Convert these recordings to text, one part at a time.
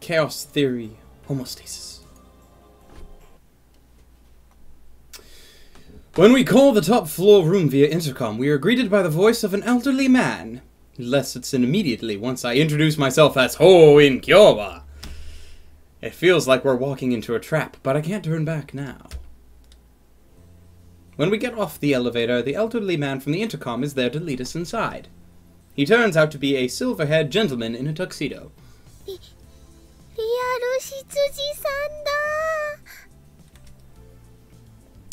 Chaos theory. Homostasis. When we call the top floor room via intercom, we are greeted by the voice of an elderly man. He lets in immediately once I introduce myself as HOUOUIN KYOUMA. It feels like we're walking into a trap, but I can't turn back now. When we get off the elevator, the elderly man from the intercom is there to lead us inside. He turns out to be a silver-haired gentleman in a tuxedo.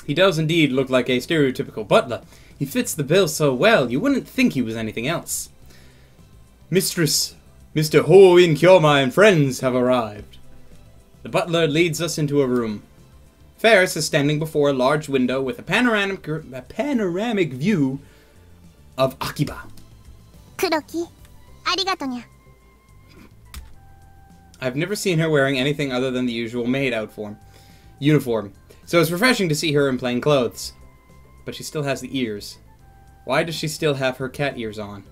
He does indeed look like a stereotypical butler. He fits the bill so well, you wouldn't think he was anything else. Mistress, Mr. HOUOUIN KYOUMA and friends have arrived. The butler leads us into a room. Ferris is standing before a large window with a panoramic view of Akihabara. I've never seen her wearing anything other than the usual maid uniform, so it's refreshing to see her in plain clothes. But she still has the ears. Why does she still have her cat ears on?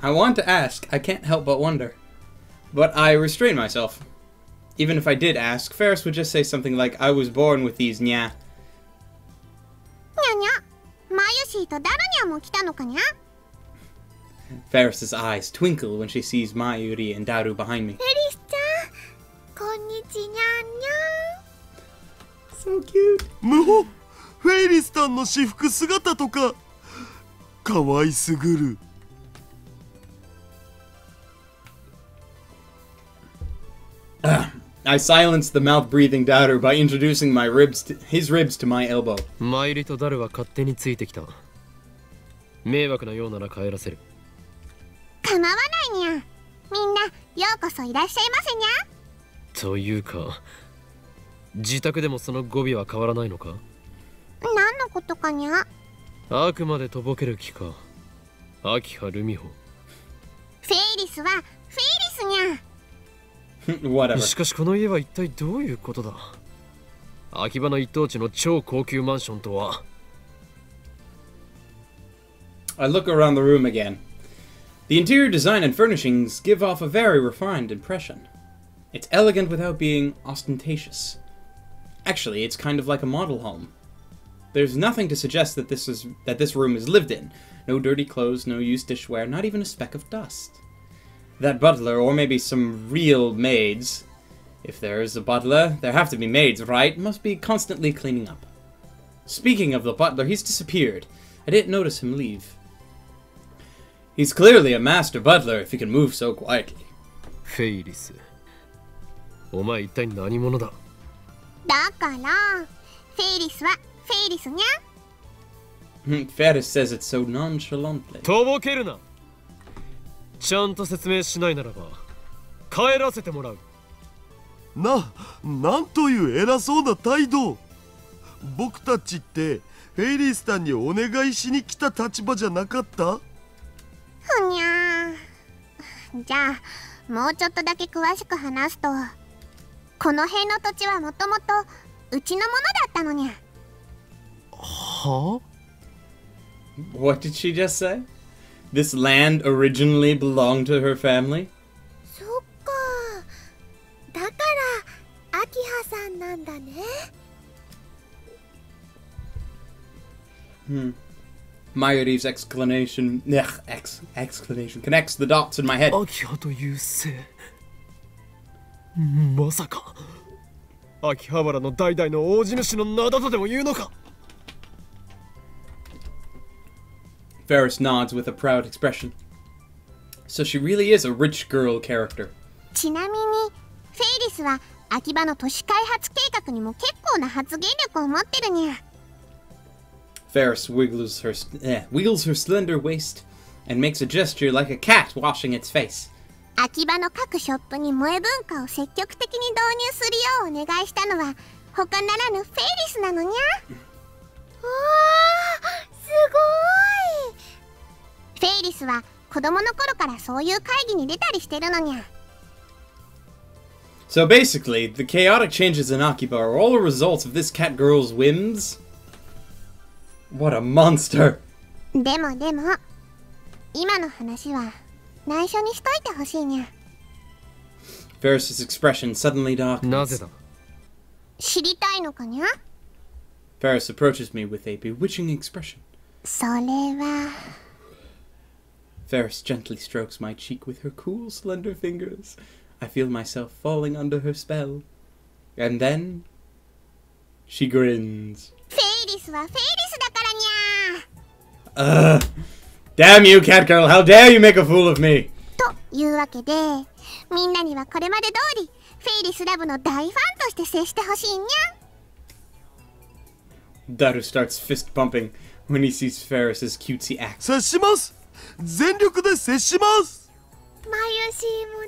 I want to ask, I can't help but wonder. But I restrain myself. Even if I did ask, Ferris would just say something like, I was born with these, nya. Ferris's eyes twinkle when she sees Mayuri and Daru behind me. So cute. Ferris さんの私服姿とか可愛すぐる。I silenced the mouth-breathing Daru by introducing his ribs to my elbow. マイリとダルは勝手についてきた。迷惑なようなら帰らせる。構わないにゃ。みんなようこそいらっしゃいませにゃ。というか、自宅でもその語尾は変わらないのか？何のことかにゃ。あくまでとぼける気か。秋葉ルミホ。フェイリスはフェイリスにゃ。Whatever. しかしこの家は一体どういうことだ？秋葉の一等地の超高級マンションとは。I look around the room again. The interior design and furnishings give off a very refined impression. It's elegant without being ostentatious. Actually, it's kind of like a model home. There's nothing to suggest that this room is lived in. No dirty clothes, no used dishware, not even a speck of dust. That butler, or maybe some real maids, if there is a butler, there have to be maids, right? Must be constantly cleaning up. Speaking of the butler, he's disappeared. I didn't notice him leave. He's clearly a master butler if he can move so quietly. フェイリス。お前一体何者だ？だから、フェイリスはフェイリスにゃ。Ferris says it so nonchalantly. とぼけるな。ちゃんと説明しないならば帰らせてもらう。なんという偉そうな態度。僕たちってフェイリスさんにお願いしに来た立場じゃなかった？ふにゃー。じゃあもうちょっとだけ詳しく話すと、この辺の土地はもともとうちのものだったのにゃ。はあ？ What did she just say? This land originally belonged to her family? そっか。だから、秋葉さんなんだね。Mayuri's exclamation connects the dots in my head. 秋葉という姓。まさか、秋葉原の代々の大地主の名だとでも言うのか？ Ferris nods with a proud expression. So she really is a rich girl character. ちなみに、フェイリスは秋葉の都市開発計画にも結構な発言力を持ってるにゃ。Ferris wiggles her slender waist and makes a gesture like a cat washing its face. 秋葉の各ショップに萌え文化を積極的に導入するようお願いしたのは他ならぬフェイリスなのにゃ。わー、すごい。フェイリスは子供の頃からそういう会議に出たりしてるのにゃ。So basically, the chaotic changes in Akihabara are all a result of this cat girl's whims? What a monster! でも今の話は内緒にしといてほしいにゃ。Ferris's expression suddenly なぜ darkens. だ。知りたいのかにゃ？ Ferris approaches me with a bewitching expression. それは Ferris gently strokes my cheek with her cool, slender fingers. I feel myself falling under her spell. And then she grins. フェイリスはフェイリスだからにゃ。 Damn you, catgirl! How dare you make a fool of me! というわけで、みんなにはこれまで通りフェイリスラブの大ファンとして接してほしいにゃ。 Daru starts fist bumping when he sees Ferris's cutesy act. 接します。全力で接します。マユシーもね、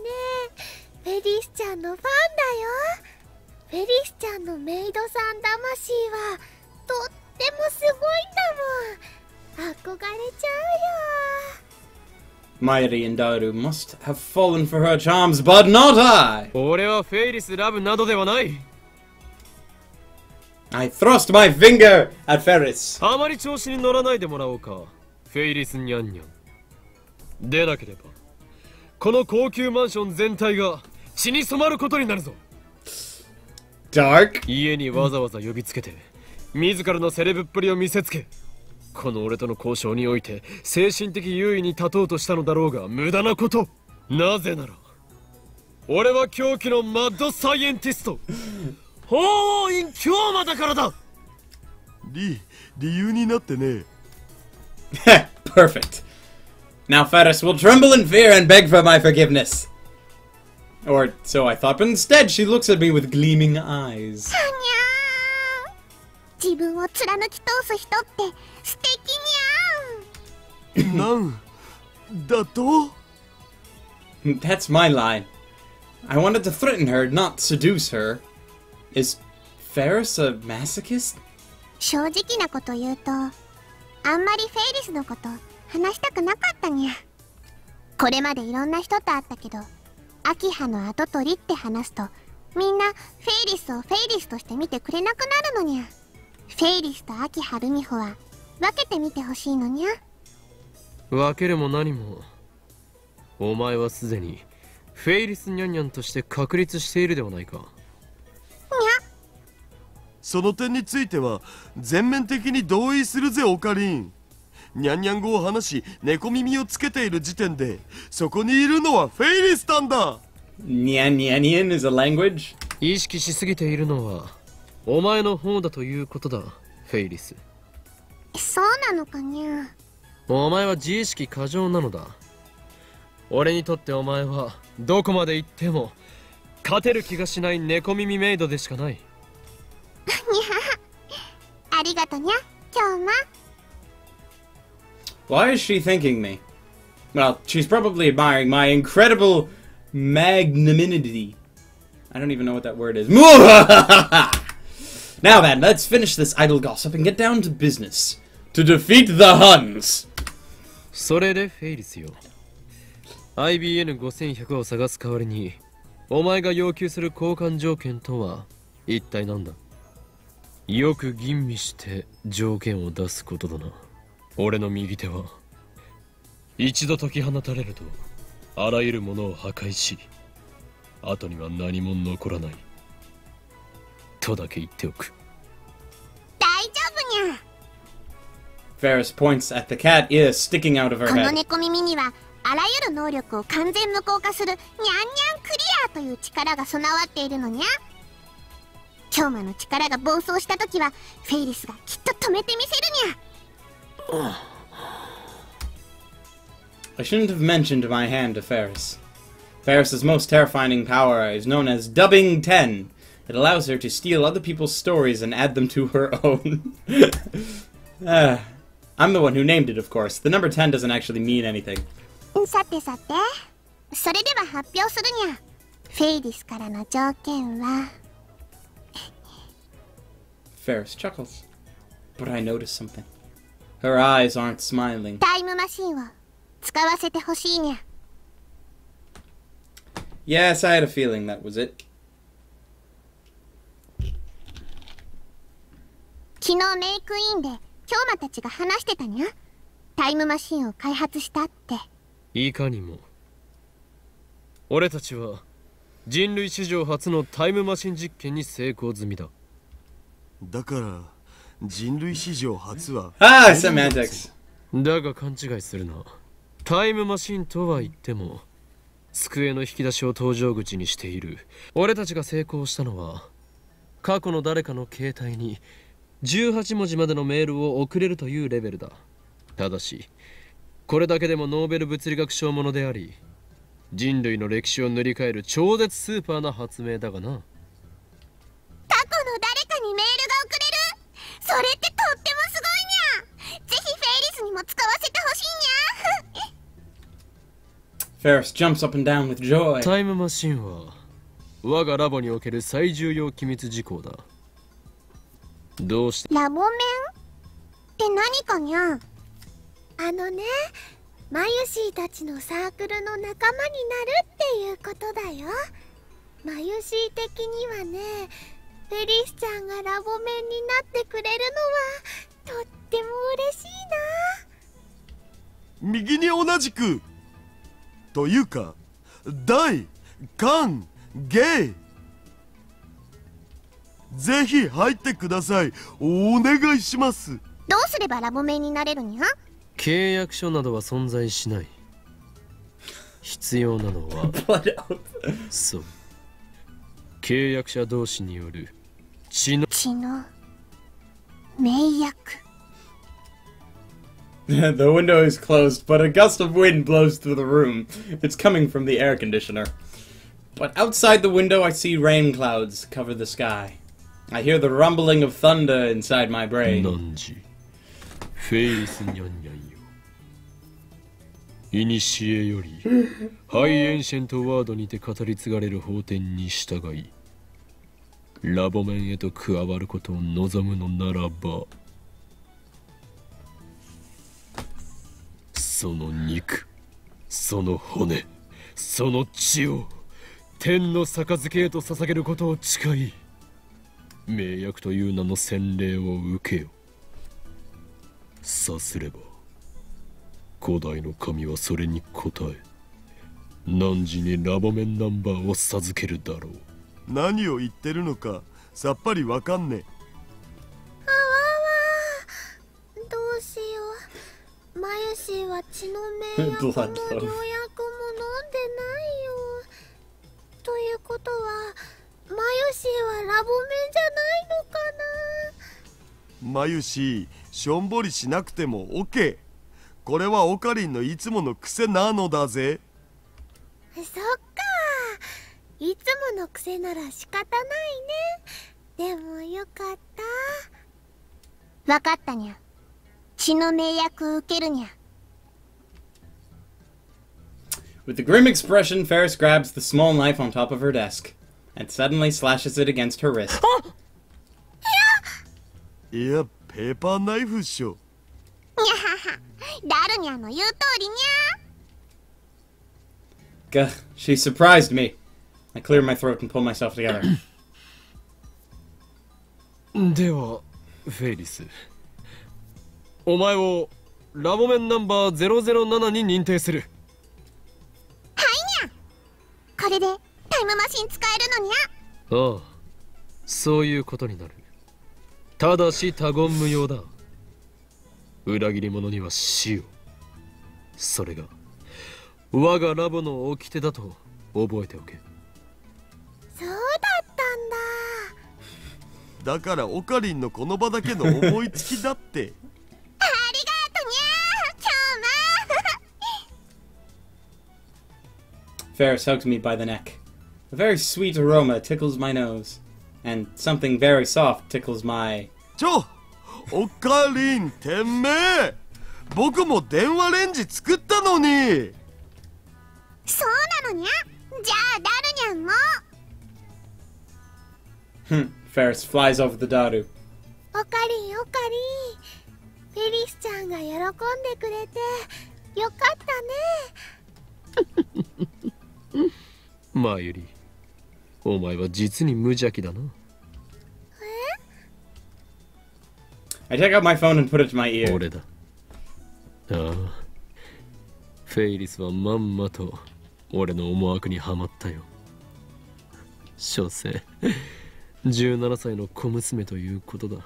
フェリスちゃんのファンだよ。フェリスちゃんのメイドさん魂はとってもすごいんだもん。憧れちゃうよ。 Mayuri and Daru must have fallen for her charms, but not I! 俺はフェイリスラブなどではない。 I thrust my finger at Ferris. あまり調子に乗らないでもらおうか、フェイリスニャンニャン。でなければこの高級マンション全体が血に染まることになるぞ。 Dark? 家にわざわざ呼びつけて自らのセレブっぷりを見せつけ、この俺との交渉において精神的優位に立とうとしたのだろうが無駄なこと。なぜなら俺は狂気のマッドサイエンティストHOUOUIN KYOUMAだからだ。理由になってね。 Perfect. Now Ferris will tremble in fear and beg for my forgiveness. Or so I thought, but instead she looks at me with gleaming eyes. にゃー。自分を貫き通す人って素敵にゃん。なんだと？ That's my line. I wanted to threaten her, not seduce her. Is Ferris a masochist? 正直なこと言うと、あんまりフェイリスのこと話したくなかったにゃ。これまでいろんな人と会ったけど、アキハの跡取りって話すと、みんなフェイリスをフェイリスとして見てくれなくなるのにゃ。フェイリスとアキハルミホは分けてみてほしいのにゃ。分けるも何も、お前はすでにフェイリスニャンニャンとして確立しているではないか。その点については全面的に同意するぜオカリン。ニャンニャン語を話し猫耳をつけている時点でそこにいるのはフェイリスタンだ。 Nyan is a language? 意識しすぎているのはお前の方だということだ、フェイリス。そうなのかにゃ。お前は自意識過剰なのだ。俺にとってお前はどこまで行っても勝てる気がしない猫耳メイドでしかない。ありがとにゃ、KYOUMA。 Why is she thanking me? Well, she's probably admiring my incredible magnanimity. I don't even know what that word is. Now then, let's finish this idle gossip and get down to business. To defeat the Huns! それでフェイリスよ、 IBN5100 を探す代わりにお前が要求する交換条件とは一体何だ。よく吟味して条件を出すことだな。俺の右手は一度解き放たれるとあらゆるものを破壊し、後には何も残らないとだけ言っておく。大丈夫にゃ。 Ferris points at the cat ear sticking out of her この head. 猫耳にはあらゆる能力を完全無効化するニャンニャンクリアという力が備わっているのにゃ。KYOUMAの力が暴走した時はフェイリスがきっと止めてみせるにゃ。 I shouldn't have mentioned my hand to Ferris. Ferris's most terrifying power is known as Dubbing 10. It allows her to steal other people's stories and add them to her own. I'm the one who named it, of course. The number 10 doesn't actually mean anything. さてさて、それでは発表するにゃ。フェイリスからの条件は。 Ferris chuckles. But I notice something. Her eyes aren't smiling. タイムマシンを使わせてほしいにゃ。 Yes, I had a feeling that was it. 昨日メイクインでKYOUMAたちが話してたにゃ。タイムマシンを開発したって。いかにも俺たちは人類史上初のタイムマシン実験に成功済みだ。だから人類史上初は Ah, semantics. だが勘違いするな。タイムマシンとは言っても机の引き出しを搭乗口にしている俺たちが成功したのは、過去の誰かの携帯に18文字までのメールを送れるというレベルだ。ただしこれだけでもノーベル物理学賞ものであり、人類の歴史を塗り替える超絶スーパーな発明だがな。過去の誰かにメールが送れる、それってとってもすごいにゃ。ぜひフェイリスにも使わせてほしいにゃ。Ferris jumps up and down with joy. タイムマシンは我がラボにおける最重要機密事項だ。どうしてラボ面って何かにゃ。マユシーたちのサークルの仲間になるっていうことだよ。マユシー的にはね、フェリスちゃんがラボ面になってくれるのはとっても嬉しいな。右に同じくというか大歓迎。ぜひ入ってください。お願いします。どうすればラボ面になれるにゃ。契約書などは存在しない。必要なのはそう、契約者同士による血の盟約。The window is closed, but a gust of wind blows through the room. It's coming from the air conditioner. But outside the window, I see rain clouds cover the sky. I hear the rumbling of thunder inside my brain. 何時フェイリスニャンニャンよ。いにしえよりハイエンシェントワードにて語り継がれる法典に従い、ラボ面へと加わることを望むのならば、その肉、その骨、その血を天の杯へと捧げることを誓い、盟約という名の洗礼を受けよ。さすれば古代の神はそれに応え、汝にラボ面ナンバーを授けるだろう。何を言ってるのかさっぱりわかんねどうしよう。マユシーは血の盟約も良薬も飲んでないよ。ということはマユシーはラボ面じゃないのかな。マユシー、しょんぼりしなくても OK。 これはオカリンのいつもの癖なのだぜ。そっか、いつもの癖なら仕方ないね。でもよかった。わかったにゃ。血の盟約受けるにゃ。With a grim expression, Ferris grabs the small knife on top of her desk and suddenly slashes it against her wrist. いや、ペーパーナイフっしょ。にゃはは、ダルニャの言う通りにゃ。Gah, she surprised me. I clear my throat and pull myself together. ではフェイリス、お前をラボ面ナンバー007に認定する。はいにゃ。これでタイムマシン使えるのにゃ。ああ、そういうことになる。ただし他言無用だ。裏切り者には死を。それが我がラボの掟だと覚えておけ。そうだったんだ。だからオカリンのこの場だけの思いつきだって。ありがとにゃ、キョウマ。 Ferris hugs me by the neck. A very sweet aroma tickles my nose, and something very soft tickles my... オカリン、てめえ、僕も電話レンジ作ったのに。そうなのにゃ。じゃあダルニャンも。Ferris flies over the Daru. オカリン、オカリン、フェリスちゃんが喜んでくれてよかったね。マユリ、お前は実に無邪気だな。I take out my phone and put it to my ear. 俺だ。ああ、フェイリスはまんまと俺の思惑にはまったよ。所詮17歳の小娘ということだ。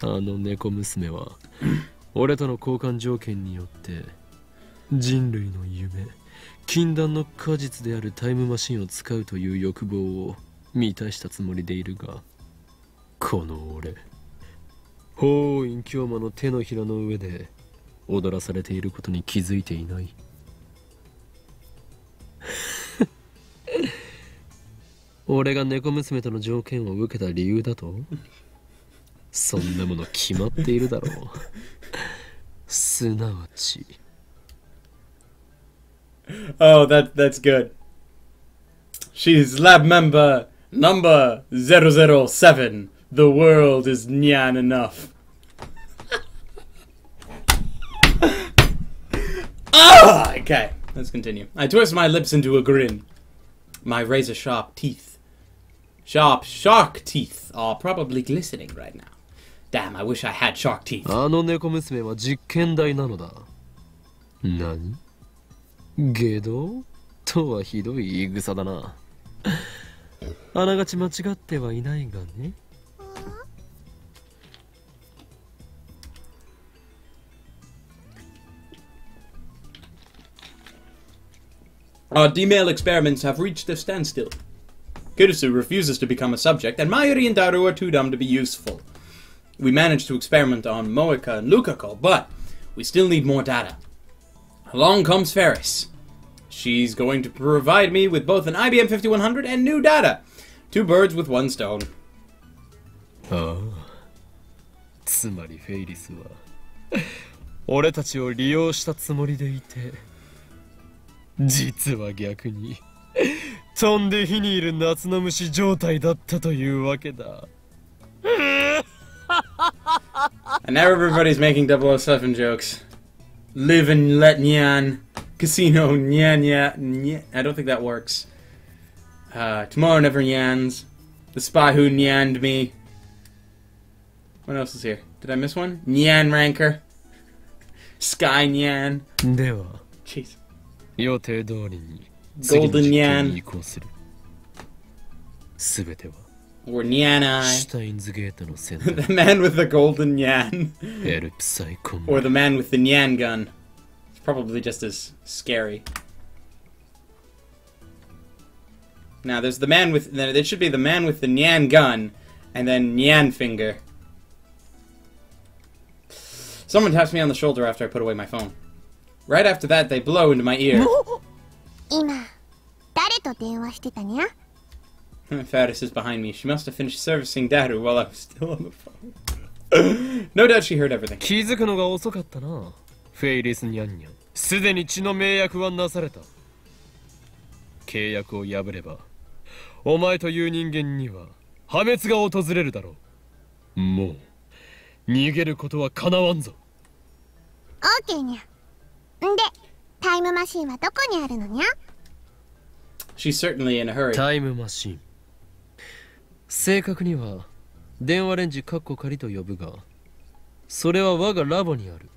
あの猫娘は俺との交換条件によって人類の夢、禁断の果実であるタイムマシンを使うという欲望を満たしたつもりでいるが、この俺、法院京馬の手のひらの上で踊らされていることに気づいていない。俺が猫娘との条件を受けた理由だと、そんなもの決まっているだろう。すなわち。Oh, that's good. She's lab member number 007. The world is nyan enough. Ah! Okay, let's continue. I twist my lips into a grin. My razor-sharp teeth. Shark teeth are probably glistening right now. Damn, I wish I had shark teeth. あの猫娘は実験台なのだ。何？下道とはひどい言い草だな。あながち間違ってはいないがね。Our D-mail experiments have reached a standstill. Kirisu refuses to become a subject, and Mayuri and Daru are too dumb to be useful. We managed to experiment on Moeka and Luka, but we still need more data. Along comes Ferris. She's going to provide me with both an IBM 5100 and new data. 2 birds with 1 stone. ああ、つまりフェイリスは俺たちを利用したつもりでいて、実は逆に飛んで火にいる夏の虫状態だったというわけだ。And now everybody's making 007 jokes. Live and let nyan. Casino nyan nyan. I don't think that works. Tomorrow never nyans. The spy who nyanned me. What else is here? Did I miss one? Nyan Ranker. Sky Nyan. では、 Jeez. 予定通りに Golden Nyan. 移行する。すべては Or Nyan シ Eye. ュタインズゲートの先 The 端 man with the golden Nyan. エルプサイコン Or the man with the Nyan gun. It's probably just as scary. Now, there's the man with... There should be the man with the Nyan gun, and then Nyan finger. Someone taps me on the shoulder after I put away my phone. Right after that, they blow into my ear. 今誰と電話してたにゃ？ Ferris is behind me. She must have finished servicing Daru while I was still on the phone. No doubt she heard everything. 気づくのが遅かったな。フェイリスニャンニャン。すでに血の盟約はなされた。契約を破れば、お前という人間には破滅が訪れるだろう。もう逃げることはかなわんぞ。オーケーにゃ。んで、タイムマシンはどこにあるのにゃ？ She's certainly in a hurry. タイムマシン。正確には電話レンジカッコ仮と呼ぶが、それは我がラボにある。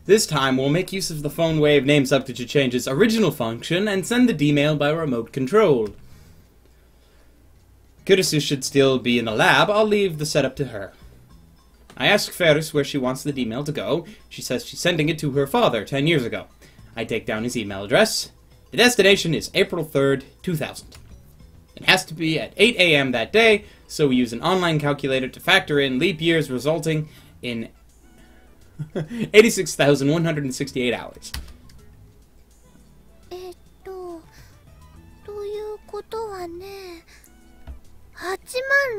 This time, we'll make use of the phone wave name subject to change its original function and send the D-mail by remote control. Kurisu should still be in the lab. I'll leave the setup to her. I ask Ferris where she wants the D-mail to go. She says she's sending it to her father 10 years ago. I take down his email address. The destination is April 3rd, 2000. It has to be at 8 a.m. that day, so we use an online calculator to factor in leap years, resulting in 86,168 hours. ということはね、86,000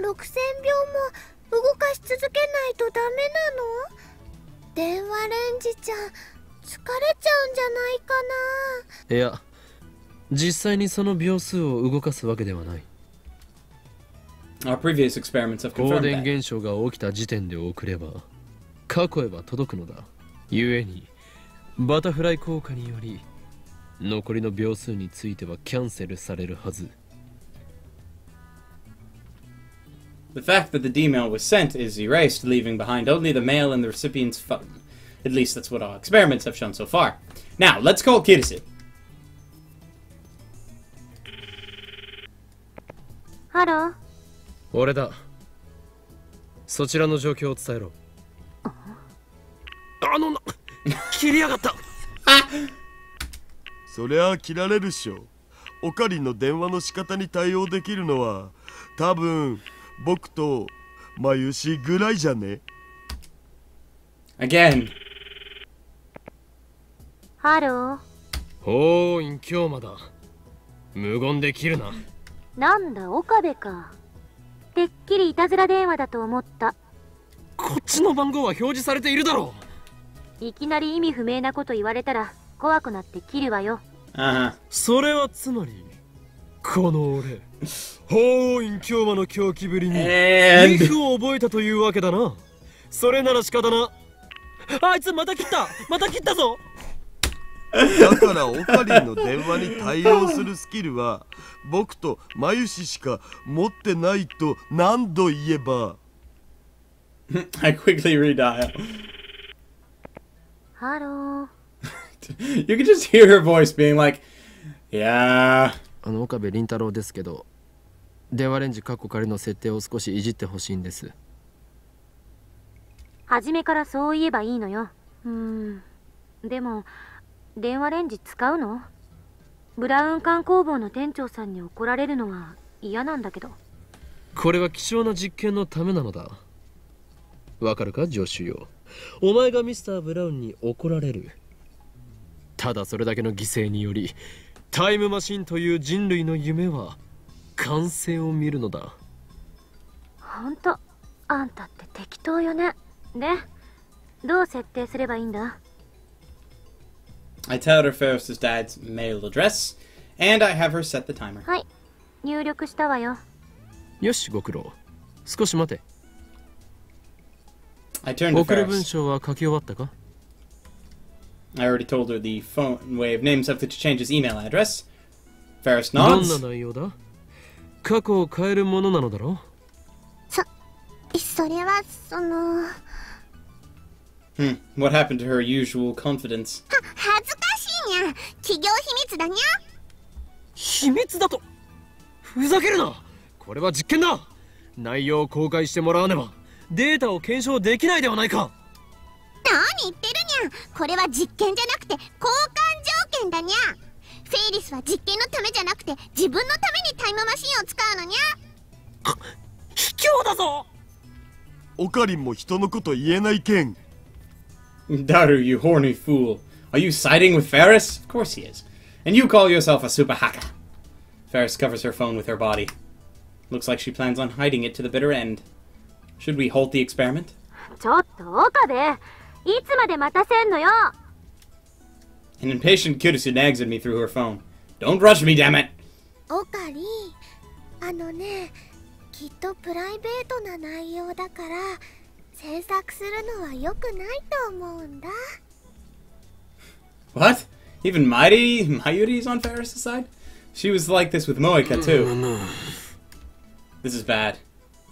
秒も動かし続けないとダメなの？電話レンジちゃん、疲れちゃうんじゃないかな？いや、実際にその秒数を動かすわけではない。Our previous experiments have 放 confirmed 電 that. 現象が起きた時点で送れば過去へは届くのだ。ゆえにバタフライ効果により残りの秒数についてはキャンセルされるはず。 The fact that the D-mail was sent is erased, leaving behind only the mail and the recipient's phone. At least that's what our experiments have shown so far. Now, let's call Kirisu. Hello. 俺だ。そちらの状況を伝えろ。切りやがった。そりゃ切られるっしょ。オカリンの電話の仕方に対応できるのは多分僕とマユシぐらいじゃね。 Again. Hello. HOUOUIN KYOUMAだ。無言で切るな。なんだ、岡部か。てっきりいたずら電話だと思った。こっちの番号は表示されているだろう。いきなり意味不明なこと言われたら怖くなって切るわよ。それはつまりこの俺HOUOUIN KYOUMAの狂気ぶりにリフを覚えたというわけだな。それなら仕方な。あいつまた切ったぞ。だからオカリンの電話に対応するスキルは僕とマユシしか持ってないと何度言えば。I quickly redial. Hello. You can just hear her voice being like, yeah. 岡部倫太郎ですけど、電話レンジカッコ仮の設定を少しいじってほしいんです。初めからそう言えばいいのよ。でも電話レンジ使うの？ブラウン管工房の店長さんに怒られるのは嫌なんだけど。これは貴重な実験のためなのだ。わかるか助手よ。お前がミスター・ブラウンに怒られる。ただそれだけの犠牲によりタイムマシンという人類の夢は完成を見るのだ。ほんとあんたって適当よね。でどう設定すればいいんだ？ I tell her Ferris's dad's mail address, and I have her set the timer. はい、入力したわよ。よし、ご苦労。少し待て。I turned to 送る文 Ferris. 章は書き終わったか？ I already told her the phone way of naming something to change his email address. Ferris どん nods. な内容だ？過去を変えるものなのだろう？それはWhat happened to her usual confidence? 恥ずかしいにゃ。企業秘密だにゃ。秘密だと？ふざけるな。これは実験だ。内容を公開してもらわねばデータを検証できないではないか。何言ってるにゃ。これは実験じゃなくて交換条件だにゃ。フェイリスは実験のためじゃなくて自分のためにタイムマシンを使うのにゃ。卑怯だぞ。オカリンも人のこと言えないけん。 Daru, you horny fool. Are you siding with Ferris? Of course he is. And you call yourself a super hacker. Ferris covers her phone with her body. Looks like she plans on hiding it to the bitter end. Should we halt the experiment? ちょっと岡部、いつまで待たせんのよ。 An impatient Kirisu nags at me through her phone. Don't rush me, damn it! オカリ、ね、きっとプライベートな内容だから制作するのは良くないと思うんだ。 What? Even Mayuri's on Ferris' side? She was like this with Moeka, too. This is bad.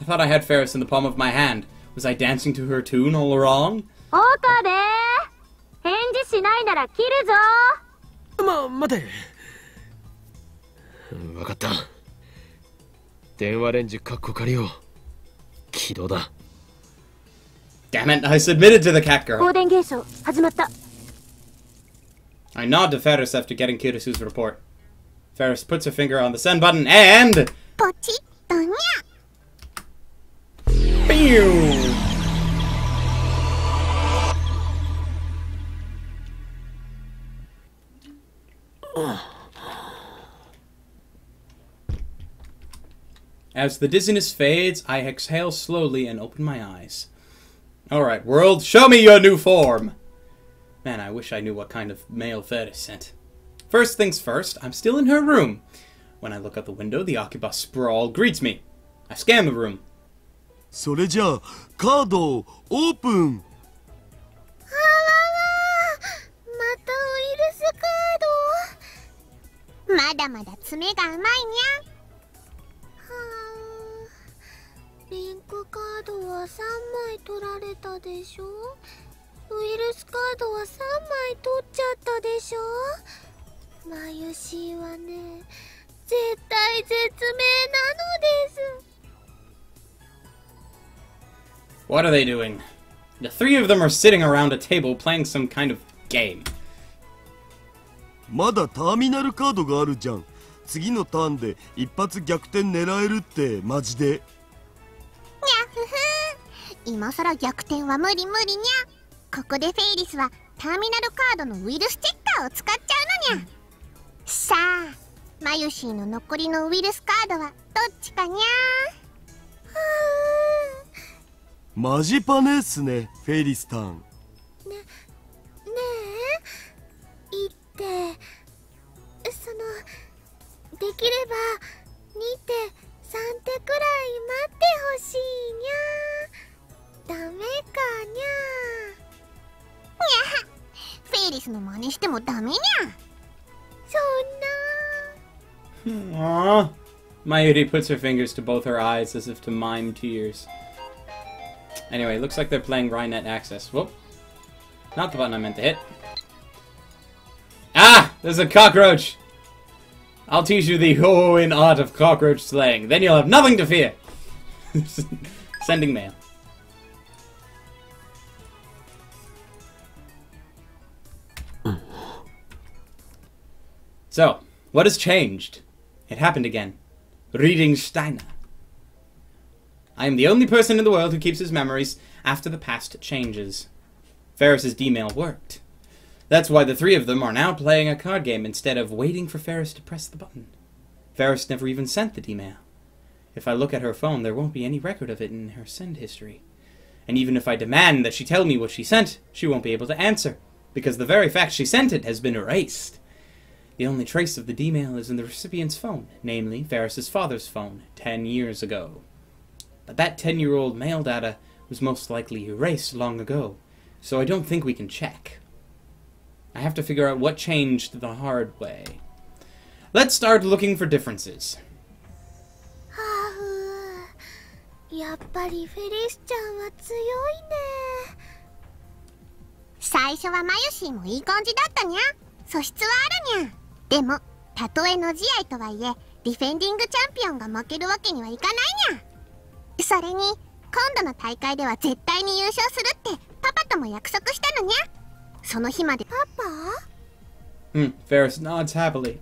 I thought I had Ferris in the palm of my hand. Was I dancing to her tune all wrong? 岡部、返事しないなら切るぞ。待て。わかった。電話レンジカッコ仮を起動だ。Damn it, I submitted to the catgirl. 放電現象始まった。I nod to Ferris after getting Kirisu's report. Ferris puts her finger on the send button and... ポチッとにゃ。 Pew! As the dizziness fades, I exhale slowly and open my eyes. Alright, world, show me your new form! Man, I wish I knew what kind of mail Ferris sent. First things first, I'm still in her room. When I look out the window, the Akihabara sprawl greets me. I scan the room. それじゃあカードをオープン。またウイルスカード。まだまだ爪が甘いにゃ。リンクカードは3枚取られたでしょ。ウイルスカーードは3枚取っちゃったでしょ。マユシーはね、絶体絶命なのです。 What are they doing? The three of them are sitting around a table playing some kind of game. まだターミナルカードがあるじゃん。次のターンで一発逆転狙えるってマジで。にゃふふ。今さら逆転は無理無理にゃ。ここでフェイリスはターミナルカードのウイルスチェッカーを使っちゃうのにゃ。さあ、マユシーの残りのウイルスカードはどっちかにゃ。マジパネっすね、フェイリスターン。ねえ、言って、できれば2手3手くらい待ってほしいにゃ。ダメかにゃ。にゃ、フェイリスの真似してもダメにゃ。そんな。Aww. Mayuri puts her fingers to both her eyes as if to mime tears. Anyway, looks like they're playing Rhinet Access. Whoop. Not the button I meant to hit. Ah! There's a cockroach! I'll teach you the HOUOUIN art of cockroach slaying. Then you'll have nothing to fear! Sending mail. So, what has changed? It happened again. Reading Steiner. I am the only person in the world who keeps his memories after the past changes. Ferris's D-mail worked. That's why the three of them are now playing a card game instead of waiting for Ferris to press the button. Ferris never even sent the D-mail. If I look at her phone, there won't be any record of it in her send history. And even if I demand that she tell me what she sent, she won't be able to answer, because the very fact she sent it has been erased. The only trace of the D-mail is in the recipient's phone, namely Ferris's father's phone, 10 years ago. But that 10-year-old mail data was most likely erased long ago, so I don't think we can check. I have to figure out what changed the hard way. Let's start looking for differences. やっぱりフェリスちゃんは強いね。最初はマユシーもいい感じだったにゃ。素質はあるにゃ。でも、たとえの試合とはいえ、ディフェンディングチャンピオンが負けるわけにはいかないにゃ。それに、今度の大会では絶対に優勝するってパパとも約束したのにゃ。その日まで。パパ？Ferris nods happily.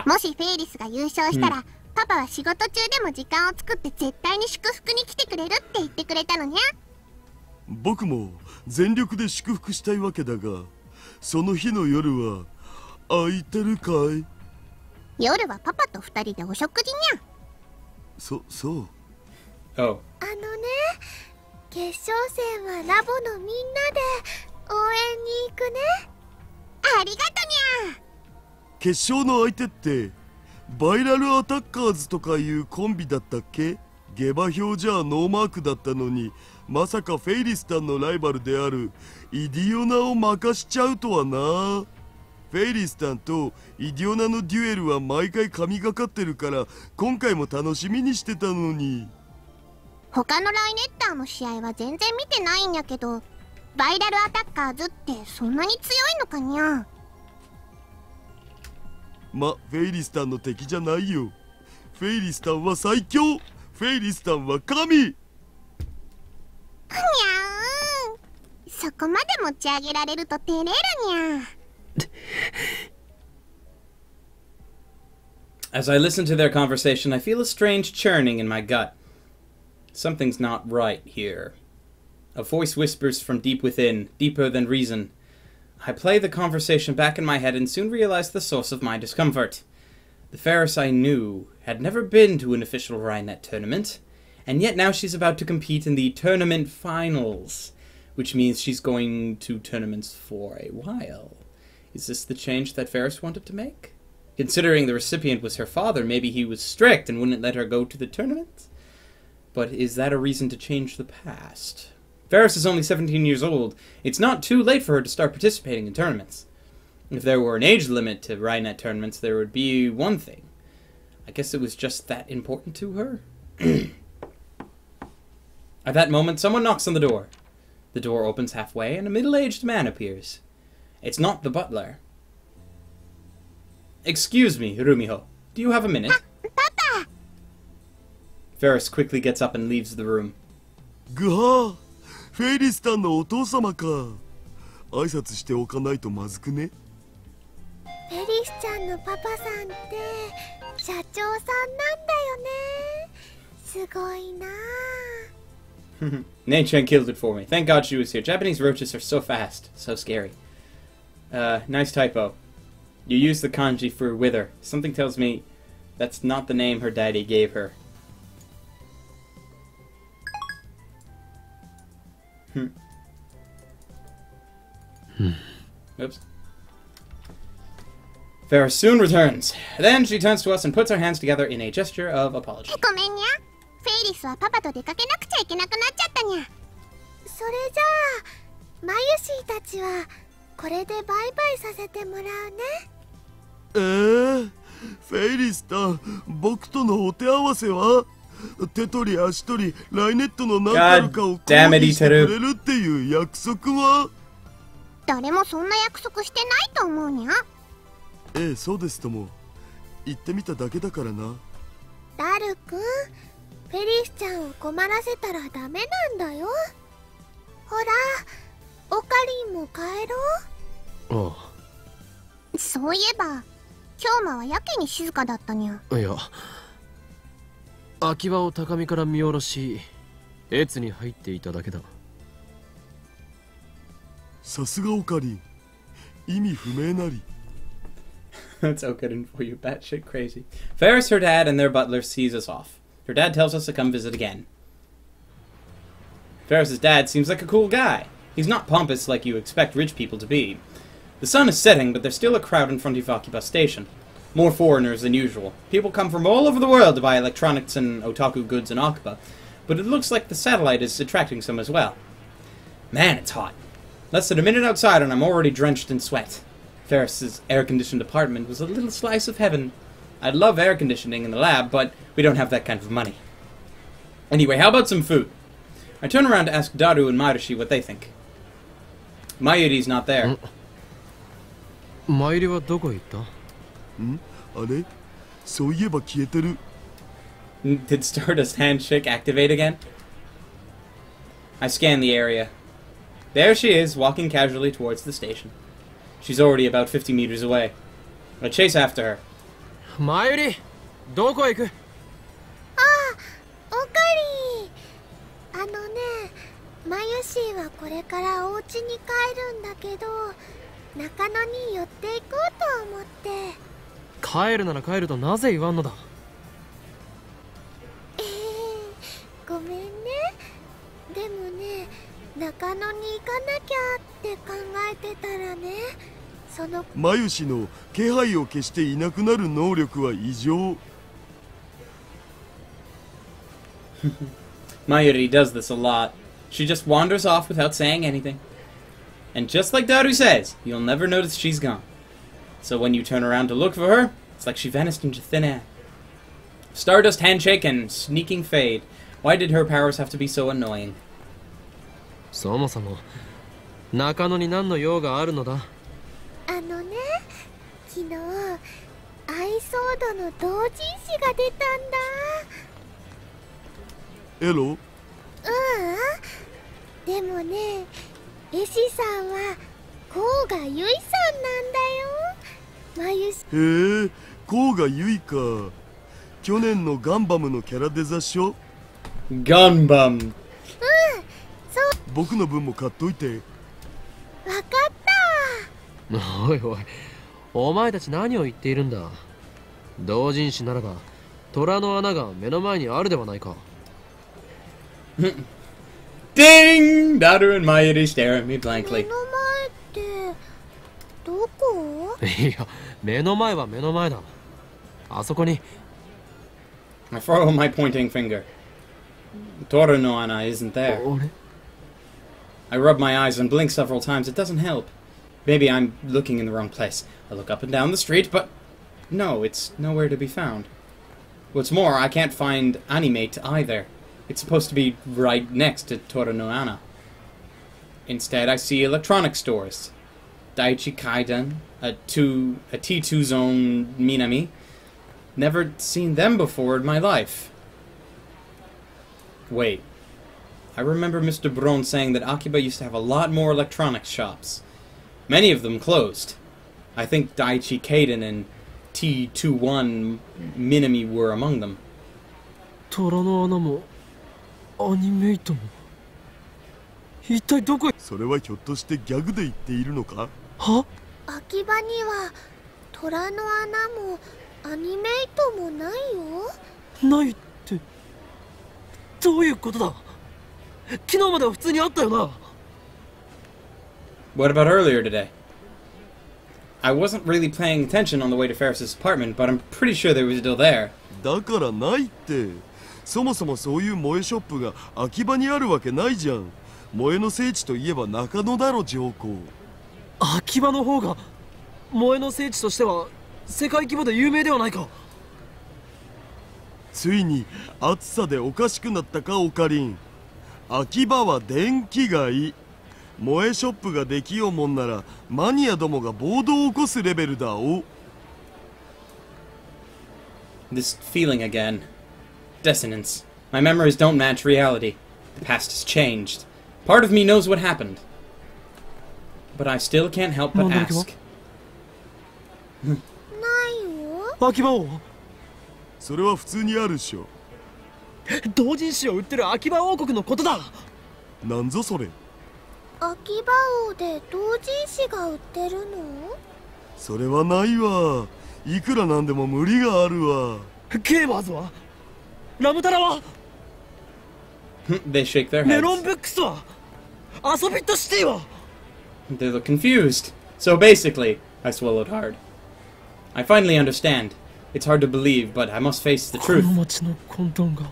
もしフェイリスが優勝したら、パパは仕事中でも時間を作って絶対に祝福に来てくれるって言ってくれたのにゃ。僕も全力で祝福したいわけだが、その日の夜は空いてるかい？夜はパパと2人でお食事にゃ。そう。Oh. 決勝戦はラボのみんなで応援に行くね。ありがとにゃ。決勝の相手ってバイラルアタッカーズとかいうコンビだったっけ？下馬評じゃノーマークだったのに、まさかフェイリスタンのライバルであるイディオナを任しちゃうとはな。フェイリスタンとイディオナのデュエルは毎回神がかってるから、今回も楽しみにしてたのに。他のライネッターの試合は全然見てないんやけど、バイラルアタッカーズってそんなに強いのかにゃ。フェイリスタンの敵じゃないよ。フェイリスタンは最強。フェイリスタンは神。にゃーん。そこまで持ち上げられると照れるにゃ。As I listen to their conversation, I feel a strange churning in my gut. Something's not right here. A voice whispers from deep within, deeper than reason. I play the conversation back in my head and soon realize the source of my discomfort. The Ferris I knew had never been to an official Rhinet tournament, and yet now she's about to compete in the tournament finals, which means she's going to tournaments for a while. Is this the change that Ferris wanted to make? Considering the recipient was her father, maybe he was strict and wouldn't let her go to the tournament? But is that a reason to change the past? Ferris is only 17 years old. It's not too late for her to start participating in tournaments. If there were an age limit to Rhinet tournaments, there would be one thing. I guess it was just that important to her? At that moment, someone knocks on the door. The door opens halfway, and a middle-aged man appears. It's not the butler. Excuse me, Rumiho. Do you have a minute? Papa! Ferris quickly gets up and leaves the room. ぐはフェイリスタンのお父様か。挨拶しておかないとまずくね。フェリスちゃんのパパさんって社長さんなんだよね。すごいな。Nei-chan killed it for me. Thank God she was here. Japanese roaches are so fast. So scary. Nice typo. You used the kanji for wither. Something tells me that's not the name her daddy gave her. Oops. Ferris soon returns. Then she turns to us and puts her hands together in a gesture of apology. ごめんにゃ。フェイリスはパパと出かけなくちゃいけなくなっちゃったにゃ。それじゃあマユシーたちはこれでバイバイさせてもらうね。フェイリスタン、僕とのお手合わせは手取り足取りライネットの何たるかを講義してくれるっていう約束は。誰もそんな約束してないと思うにゃ。ええ、そうですとも。言ってみただけだからな。ダルくん、フェリスちゃんを困らせたらダメなんだよ。ほら、オカリンも帰ろう。ああ。そういえば、キョウマはやけに静かだったにゃ。あ、いや、秋葉を高みから見下ろし越に入っていただけだ。さすがオカリン、意味不明なり。That's Okarin for you, batshit crazy. Ferris, her dad, and their butler sees us off. Her dad tells us to come visit again. Ferris's dad seems like a cool guy. He's not pompous like you expect rich people to be. The sun is setting, but there's still a crowd in front of Akihabara station. More foreigners than usual. People come from all over the world to buy electronics and otaku goods in Akihabara, but it looks like the satellite is attracting some as well. Man, it's hot. Less than a minute outside and I'm already drenched in sweat. Ferris's air-conditioned apartment was a little slice of heaven. I'd love air conditioning in the lab, but we don't have that kind of money. Anyway, how about some food? I turn around to ask Daru and Marushi what they think. Mayuri's not there. マユリはどこへ行った？あれ、そういえば消えてる。Did Stardust handshake activate again? I scan the area. There she is, walking casually towards the station. She's already about 50 meters away. I chase after her. マユリ、どこへ行く？ああ、オカリン。マユシーはこれからお家に帰るんだけど、中野に寄っていこうと思って。帰るなら帰るとなぜ言わんのだ？ごめんね。でもね、中野に行かなきゃって考えてたらね、そのマユシの気配を消していなくなる能力は異常。Mayuri does this a lot. She just wanders off without saying anything. And just like Daru says, you'll never notice she's gone. So when you turn around to look for her, it's like she vanished into thin air. Stardust handshake and sneaking fade. Why did her powers have to be so annoying? そもそも中野に何の用があるのだ？昨日アイソードの同人誌が出たんだ。エロ？でもね、絵師さんは甲賀由衣さんなんだよ。マユシ。へえ、甲賀由衣か。去年のガンバムのキャラデザっしょ？ガンバム。そう。僕の分も買っといて。わかった。おいおい、お前たち何を言っているんだ？同人誌ならば虎の穴が目の前にあるではないか。Ding! Daru and Mayuri stare at me blankly. 目の前ってどこ？いや、目の前は目の前だ。あそこに。I follow my pointing finger. Toru no Ana isn't there. I rub my eyes and blink several times. It doesn't help. Maybe I'm looking in the wrong place. I look up and down the street, but no, it's nowhere to be found. What's more, I can't find Animate either. It's supposed to be right next to Toru no Ana. Instead, I see electronic stores. Daiichi Kaiden, a T2 zone Minami. Never seen them before in my life. Wait. I remember Mr. Braun saying that Akiba used to have a lot more electronics shops. Many of them closed. I think Daiichi Kaiden and T21 Minami were among them. 虎の穴もアニメイトも一体どこへ。それはひょっとしてギャグで言っているのか。は？秋葉には虎の穴もアニメイトもないよ。ないってどういうことだ。昨日までは普通にあったよな。What about earlier today? I wasn't really paying attention on the way to Ferris's apartment, but I'm pretty sure they were still there. だからないって。そもそもそういう萌えショップが秋葉にあるわけないじゃん。萌えの聖地といえば中野だろ、上皇。秋葉の方が萌えの聖地としては世界規模で有名ではないか。ついに暑さでおかしくなったか、オカリン。秋葉は電気街。萌えショップができようもんならマニアどもが暴動を起こすレベルだお。This feeling again. Dissonance. My memories don't match reality. The past has changed. Part of me knows what happened. But I still can't help but ask. ないよ。秋葉王。それは普通にあるっしょ。同人誌を売ってる秋葉王国のことだ。なんぞそれ。秋葉王で同人誌が売ってるの？それはないわ。いくらなんでも無理があるわ。ゲーマーズは？ラムタラは？ They shake their メロン heads. ブックスは？アソビットシティは？ They look confused. So basically, I swallowed hard. I finally understand. It's hard to believe, but I must face the こ truth. の街の混沌が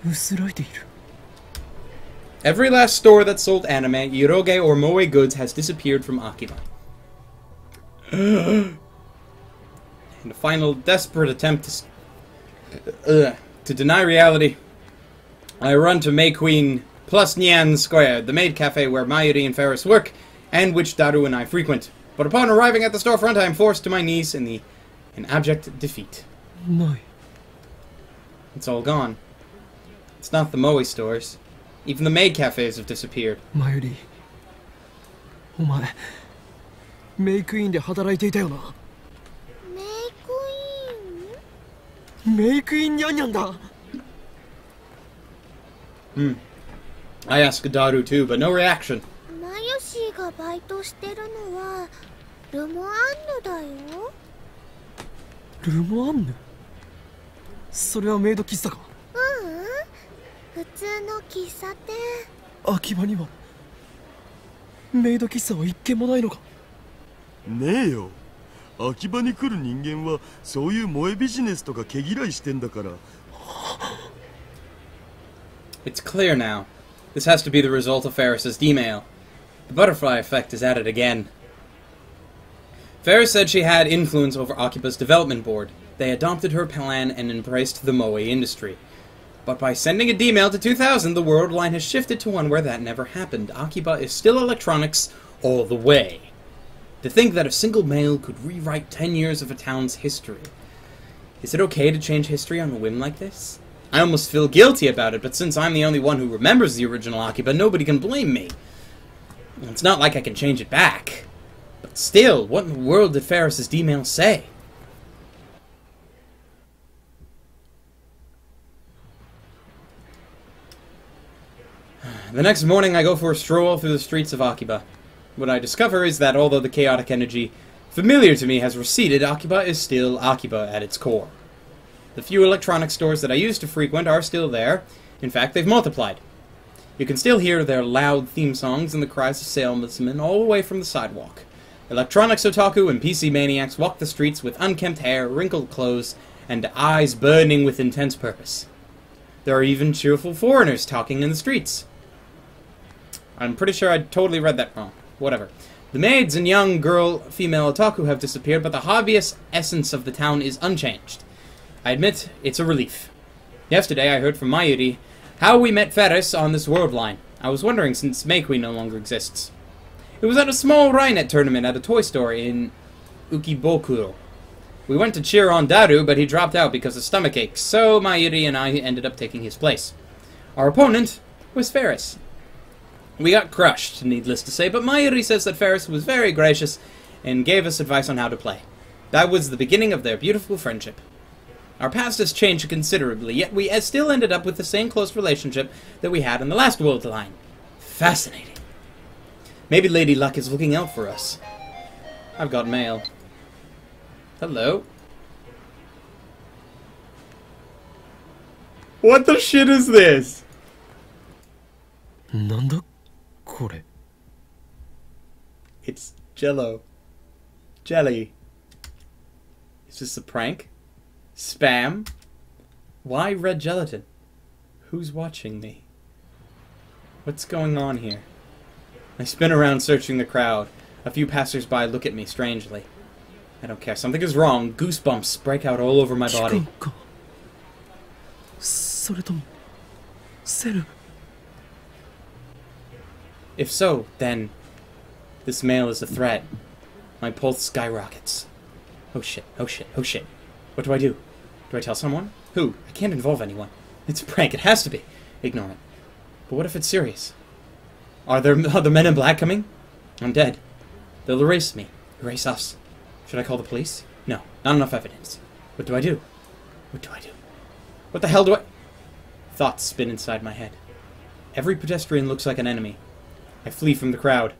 薄らいでいる。Every last store that sold anime, Iroge, or moe goods has disappeared from Akiba. In a final desperate attempt to deny reality, I run to May Queen plus Nyan Square, the maid cafe where Mayuri and Ferris work, and which Daru and I frequent. But upon arriving at the storefront, I am forced to my knees in abject defeat. ない。 It's all gone. It's not the moe stores. Even the maid cafes have disappeared. マユリ、お前メイクインで働いていたよな。メイクイン？メイクインニャンニャンだ。I asked Daru too, but no reaction. マヨシーがバイトしてるのはルモアンヌだよ。ルモアンヌ？それはメイド喫茶か？普通の喫茶店。秋葉にはメイド喫茶は一軒もないのか？ねえよ。秋葉に来る人間はそういう萌えビジネスとか毛嫌いしてんだから。It's clear now. This has to be the result of Ferris's email. The butterfly effect is at it again. Ferris said she had influence over Akiba's development board. They adopted her plan and embraced the moe industry. But by sending a D-mail to 2000, the world line has shifted to one where that never happened. Akiba is still electronics all the way. To think that a single mail could rewrite 10 years of a town's history. Is it okay to change history on a whim like this? I almost feel guilty about it, but since I'm the only one who remembers the original Akiba, nobody can blame me. It's not like I can change it back. But still, what in the world did Ferris's D-mail say? The next morning, I go for a stroll through the streets of Akiba. What I discover is that although the chaotic energy familiar to me has receded, Akiba is still Akiba at its core. The few electronic stores that I used to frequent are still there. In fact, they've multiplied. You can still hear their loud theme songs and the cries of salesmen all the way from the sidewalk. Electronics otaku and PC maniacs walk the streets with unkempt hair, wrinkled clothes, and eyes burning with intense purpose. There are even cheerful foreigners talking in the streets. I'm pretty sure I totally read that wrong. Whatever. The maids and young girl female otaku have disappeared, but the hobbyist essence of the town is unchanged. I admit, it's a relief. Yesterday I heard from Mayuri how we met Ferris on this world line. I was wondering since Meikui no longer exists. It was at a small Rainet tournament at a toy store in Ukibokuro. We went to cheer on Daru, but he dropped out because of stomach aches, so Mayuri and I ended up taking his place. Our opponent was Ferris. We got crushed, needless to say, but Mayuri says that Ferris was very gracious and gave us advice on how to play. That was the beginning of their beautiful friendship. Our past has changed considerably, yet we still ended up with the same close relationship that we had in the last World Line. Fascinating. Maybe Lady Luck is looking out for us. I've got mail. Hello. What the shit is this? なんだこれ It's Jello. Jelly. Is this a prank? Spam? Why red gelatin? Who's watching me? What's going on here? I spin around searching the crowd. A few passers-by look at me strangely. I don't care. Something is wrong. Goosebumps break out all over my body. それともセル If so, then this mail is a threat. My pulse skyrockets. Oh shit, oh shit, oh shit. What do I do? Do I tell someone? Who? I can't involve anyone. It's a prank, it has to be. Ignore it. But what if it's serious? Are there other men in black coming? I'm dead. They'll erase me. Erase us. Should I call the police? No, not enough evidence. What do I do? What do I do? What the hell do I... Thoughts spin inside my head. Every pedestrian looks like an enemy. I flee from the crowd.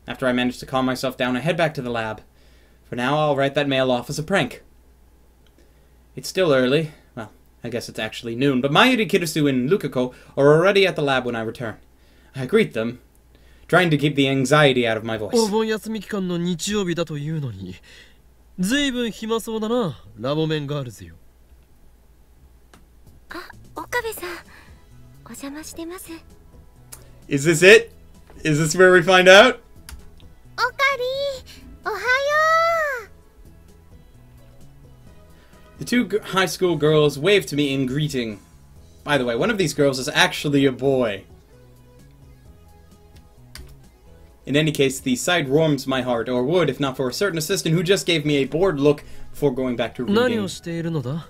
After I manage to calm myself down, I head back to the lab. For now, I'll write that mail off as a prank. It's still early. Well, I guess it's actually noon, but Mayuri, Kirisu, and Lukako are already at the lab when I return. I greet them, trying to keep the anxiety out of my voice. お盆休み期間の日曜日だというのにずいぶん暇そうだなラボメンガールズよあ、岡部さんお邪魔してます Is this it? Is this where we find out? おかりおはよう The two high school girls wave to me in greeting. By the way, one of these girls is actually a boy. In any case, the sight warms my heart, or would if not for a certain assistant who just gave me a bored look before going back to reading. 何をしているのだ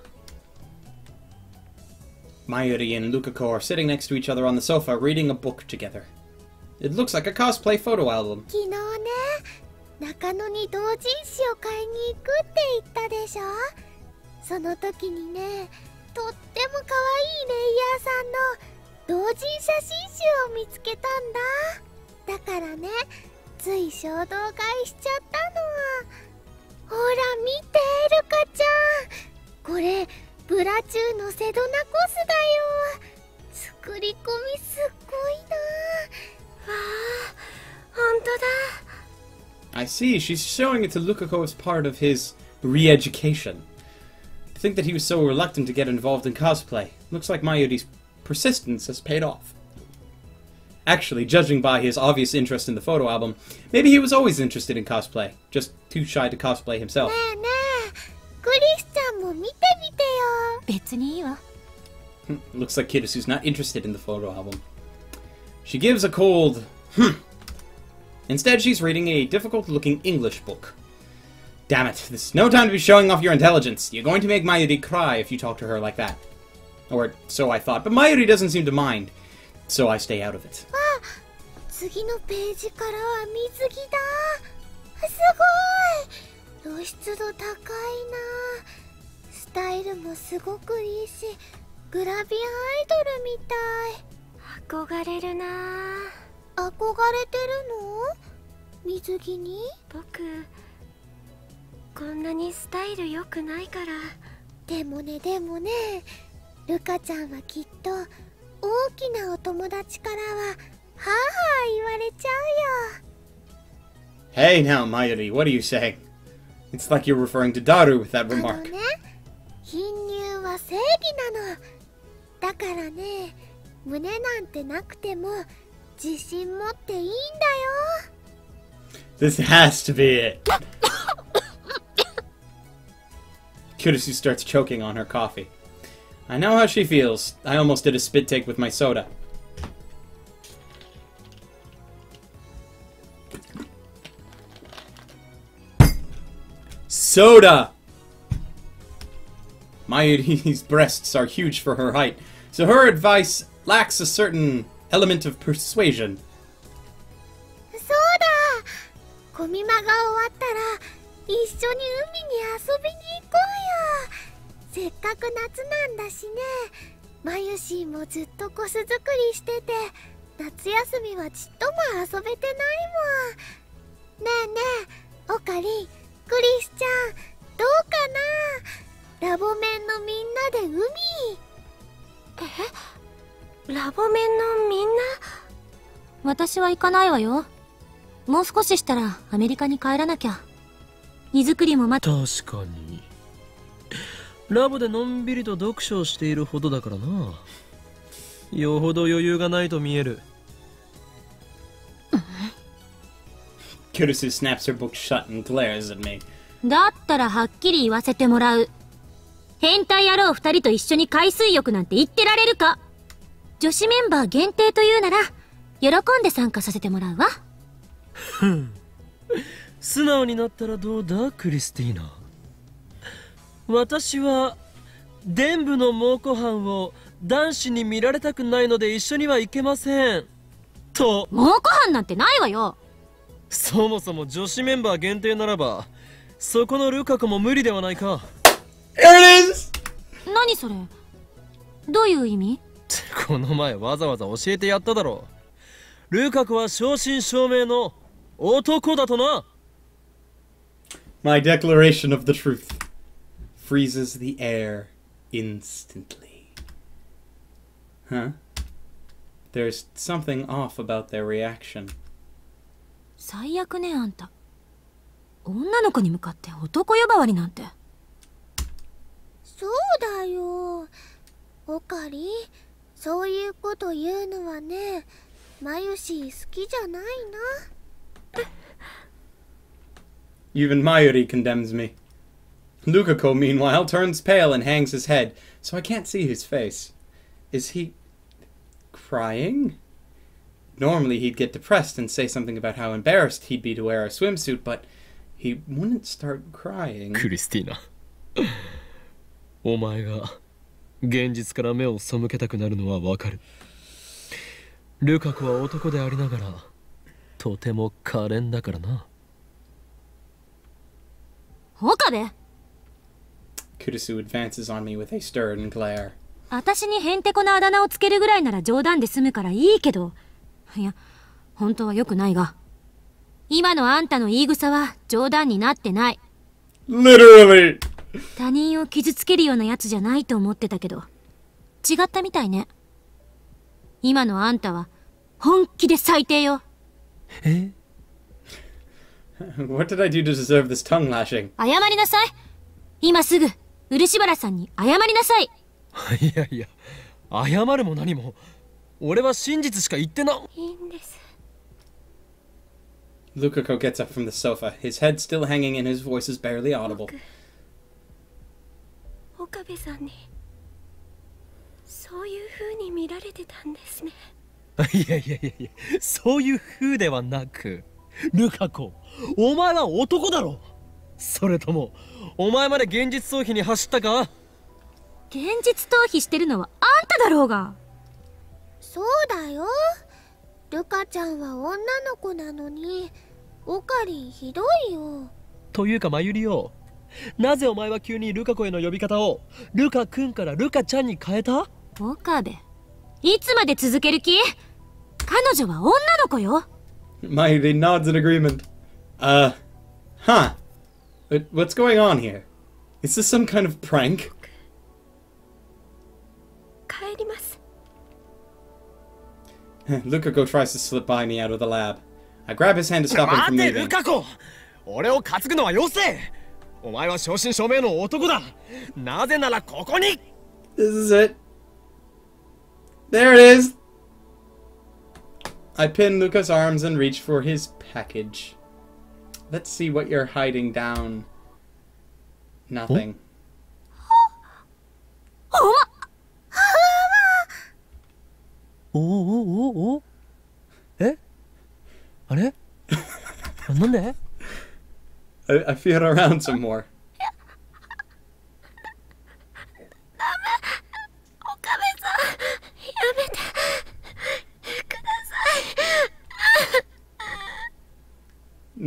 Mayuri and Lukako are sitting next to each other on the sofa reading a book together. It looks like a cosplay photo album. 昨日ね中野に同人誌を買いに行くって言ったでしょその時にねとっても可愛いレイヤーさんの同人写真集を見つけたんだだからねつい衝動買いしちゃったのほら見てルカちゃんこれブラチューのセドナコスだよ作り込みすっごいなわあほんとだ I see, she's showing it to Lukako as part of his re-education. To think that he was so reluctant to get involved in cosplay. Looks like Mayuri's persistence has paid off. Actually, judging by his obvious interest in the photo album, maybe he was always interested in cosplay, just too shy to cosplay himself. ねえねえクリスちゃんも見てみてよ別にいいわ Looks like Kirisu's not interested in the photo album. She gives a cold Instead, she's reading a difficult-looking English book. Damn it, this is no time to be showing off your intelligence. You're going to make Mayuri cry if you talk to her like that. Or so I thought, but Mayuri doesn't seem to mind, so I stay out of it. あ次のページからは水着だすごい露出度高いなスタイルもすごくいいしグラビアアイドルみたい憧れるな憧れてるの水着に僕こんなにスタイル良くないからでもねルカちゃんはきっと大きなお友達からははぁ言われちゃうよ Hey now, Mayuri, what are you saying? It's like you're referring to Daru with that あの remark. ね貧乳は正義なのだからね胸なんてなくても自信持っていいんだよ This has to be it. Kirisu starts choking on her coffee. I know how she feels. I almost did a spit take with my soda. Soda! Mayuri's breasts are huge for her height, so her advice lacks a certain element of persuasion. そうだ、コミマが終わったら一緒に海に遊びに行こうよ。せっかく夏なんだしね。マユシーもずっとコス作りしてて、夏休みはちっとも遊べてないもん。ねえねえ、オカリン、クリスちゃん、どうかな。ラボメンのみんなで海。ラボメンのみんな？私は行かないわよ。もう少ししたらアメリカに帰らなきゃ。荷造りも確かにラボでのんびりと読書をしているほどだからな。よほど余裕がないと見える。Kurisu snaps her book shut and glares at me. だったらはっきり言わせてもらう。変態野郎二人と一緒に海水浴なんて言ってられるか。女子メンバー限定というなら喜んで参加させてもらうわ。ふん、素直になったらどうだクリスティーナ。私は伝部の猛虎犯を男子に見られたくないので一緒には行けませんと。猛虎犯なんてないわよ。そもそも女子メンバー限定ならばそこのルカ子も無理ではないか。There it is! 何それ、どういう意味？この前わざわざ教えてやっただろう。ルカ子は正真正銘の男だとな。 My declaration of the truth freezes the air instantly. Huh? There's something off about their reaction. 最悪ね、あんた。女の子に向かって男呼ばわりなんて。そうだよ、オカリ。そういうこと言うのはね、マユシー好きじゃないな。Even Mayuri condemns me. Luka, meanwhile, turns pale and hangs his head, so I can't see his face. Is he crying? Normally he'd get depressed and say something about how embarrassed he'd be to wear a swimsuit, but he wouldn't start crying. クリスティーナ、お前が現実から目を背けたくなるのはわかる。ルカ子は男でありながらとても可憐だからな。岡部、Kurisu advances on me with a stern glare. 私にへんてこなあだ名をつけるぐらいなら冗談で済むからいいけど、いや、本当は良くないが、今のあんたの言い草は冗談になってない。Literally! 他人を傷つけるようなやつじゃないと思ってたけど、違ったみたいね。今のあんたは本気で最低よ。え？ What did I do to deserve this tongue lashing? 謝りなさい。今すぐ漆原さんに謝りなさい。いやいや、謝るも何も俺は真実しか言ってな。いいんです。 Luka gets up from the sofa, his head still hanging and his voice is barely audible. 岡部さんにそういう風に見られてたんですね。いやいやいやいや、そういう風ではなく、ルカ子、お前は男だろ。それともお前まで現実逃避に走ったか？現実逃避してるのはあんただろうが。そうだよ、ルカちゃんは女の子なのに、オカリンひどいよ。というかマユリよ、なぜお前は急にルカ子への呼び方をルカくんからルカちゃんに変えた？岡部、いつまで続ける気？彼女は女の子よ。Mayuri nods in agreement. Huh. What's going on here? Is this some kind of prank? 帰ります。Luka tries to slip by me out of the lab. I grab his hand to stop him from 待て leaving. ルカ子、俺を担ぐのはよせ。お前は正真正銘の男だ。なぜならここに。 This is it. There it is. I pin Luka's arms and reach for his package. Let's see what you're hiding down. Nothing. おおお、え？あれ？なんで？ I feel around some more.